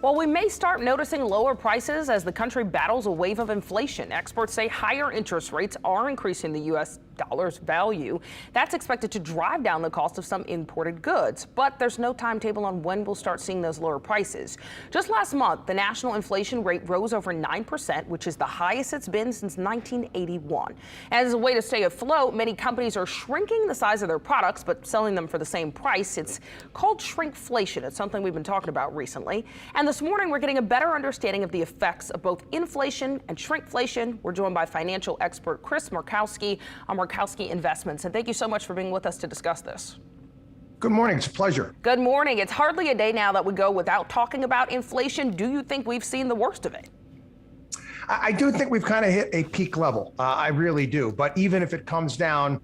Well, we may start noticing lower prices as the country battles a wave of inflation. Experts say higher interest rates are increasing the U.S. dollar's value. That's expected to drive down the cost of some imported goods. But there's no timetable on when we'll start seeing those lower prices. Just last month, the national inflation rate rose over 9%, which is the highest it's been since 1981. As a way to stay afloat, many companies are shrinking the size of their products, but selling them for the same price. It's called shrinkflation. It's something we've been talking about recently. And this morning, we're getting a better understanding of the effects of both inflation and shrinkflation. We're joined by financial expert Chris Murkowski on Murkowski Investments. And thank you so much for being with us to discuss this. Good morning. It's a pleasure. Good morning. It's hardly a day now that we go without talking about inflation. Do you think we've seen the worst of it? I do think we've kind of hit a peak level. I really do. But even if it comes down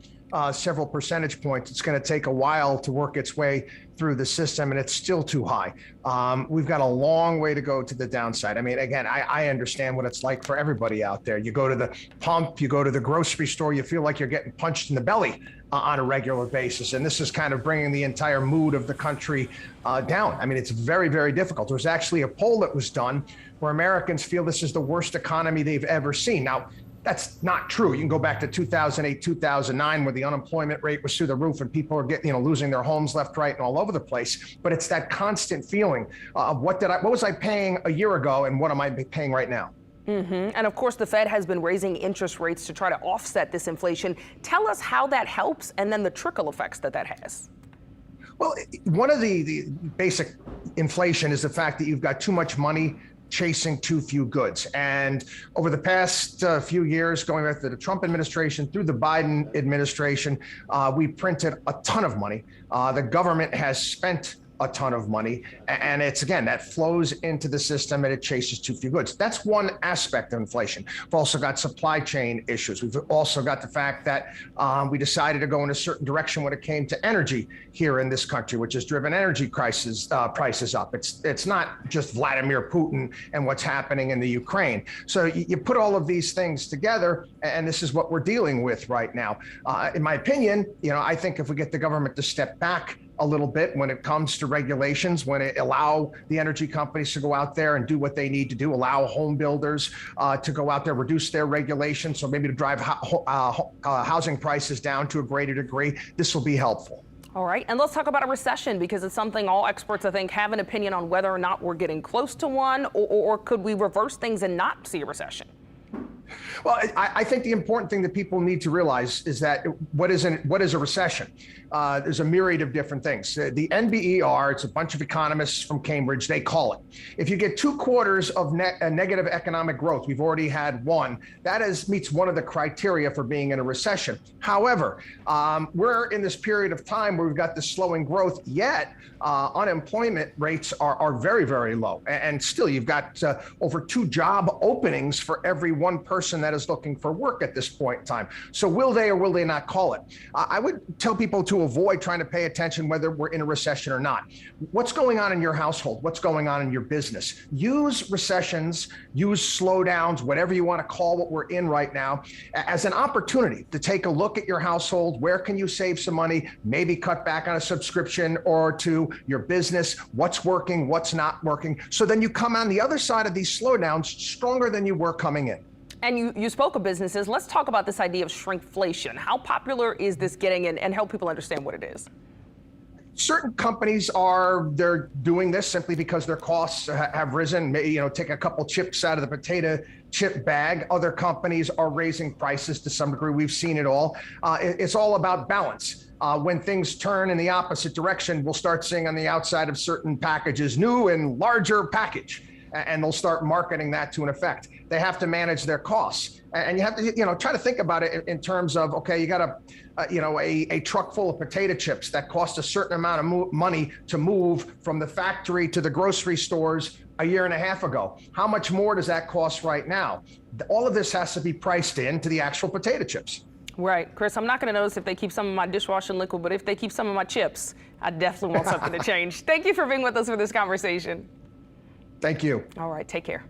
several percentage points, it's going to take a while to work its way through the system, and it's still too high. We've got a long way to go to the downside. I mean, again, I understand what it's like for everybody out there. You go to the pump, you go to the grocery store, you feel like you're getting punched in the belly on a regular basis. And this is kind of bringing the entire mood of the country down. I mean, it's very, very difficult. There was actually a poll that was done where Americans feel this is the worst economy they've ever seen. Now, that's not true. You can go back to 2008, 2009, where the unemployment rate was through the roof and people are getting, losing their homes left, right, and all over the place. But it's that constant feeling of what was I paying a year ago and what am I paying right now? And of course, the Fed has been raising interest rates to try to offset this inflation. Tell us how that helps and then the trickle effects that has. Well, one of the basic inflation is the fact that you've got too much money chasing too few goods. And over the past few years, going back to the Trump administration through the Biden administration, we printed a ton of money. The government has spent a ton of money. And it's, again, that flows into the system and it chases too few goods. That's one aspect of inflation. We've also got supply chain issues. We've also got the fact that we decided to go in a certain direction when it came to energy here in this country, which has driven energy prices up. It's not just Vladimir Putin and what's happening in the Ukraine. So you put all of these things together, and this is what we're dealing with right now. In my opinion, I think if we get the government to step back a little bit when it comes to regulations, when it allow the energy companies to go out there and do what they need to do, allow home builders to go out there, reduce their regulations, so maybe to drive housing prices down to a greater degree, this will be helpful. All right, and let's talk about a recession, because it's something all experts, I think, have an opinion on whether or not we're getting close to one, or could we reverse things and not see a recession? Well, I think the important thing that people need to realize is that what is a recession? There's a myriad of different things. The NBER, it's a bunch of economists from Cambridge, they call it. If you get 2 quarters of negative economic growth, we've already had one, that meets one of the criteria for being in a recession. However, we're in this period of time where we've got this slowing growth, yet unemployment rates are very, very low. And still, you've got over 2 job openings for every one person that is looking for work at this point in time. So will they or will they not call it? I would tell people to avoid trying to pay attention whether we're in a recession or not. What's going on in your household? What's going on in your business? Use recessions, use slowdowns, whatever you want to call what we're in right now, as an opportunity to take a look at your household. Where can you save some money? Maybe cut back on a subscription or to your business. What's working? What's not working? So then you come on the other side of these slowdowns stronger than you were coming in. And you spoke of businesses. Let's talk about this idea of shrinkflation. How popular is this getting, and help people understand what it is? Certain companies they're doing this simply because their costs have risen. Take a couple chips out of the potato chip bag. Other companies are raising prices to some degree. We've seen it all. It's all about balance. When things turn in the opposite direction, we'll start seeing on the outside of certain packages, new and larger package. And they'll start marketing that to an effect. They have to manage their costs. And you have to, try to think about it in terms of, okay, you got a truck full of potato chips that cost a certain amount of money to move from the factory to the grocery stores a year and a half ago. How much more does that cost right now? All of this has to be priced into the actual potato chips. Right. Chris, I'm not going to notice if they keep some of my dishwashing liquid, but if they keep some of my chips, I definitely want something to change. Thank you for being with us for this conversation. Thank you. All right. Take care.